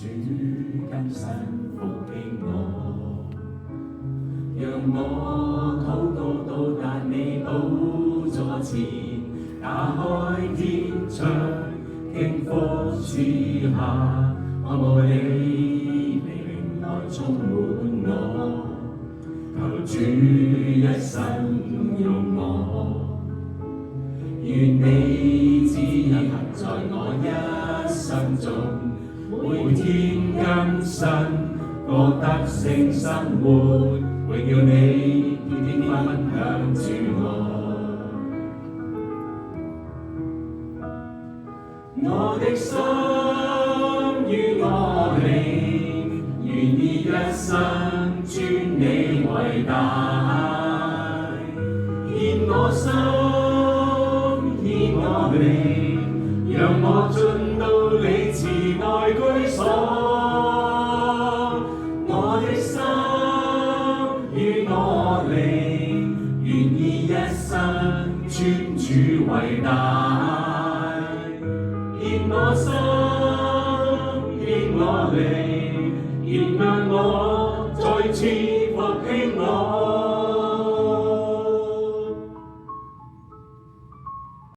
主今生復興我，讓我禱告到達你寶座前，打開天窗，傾福之下，渴慕你靈來充滿我，求主一生用我，願你旨意行在我一生中，每天更新，過得勝生活，榮耀你，天天分享主愛。我的心與我靈，願意一生尊你為大，獻我心，獻我靈，讓我進到你慈愛居所。我的心與我靈，願意一生尊主為大。獻我心，獻我靈，燃亮我在前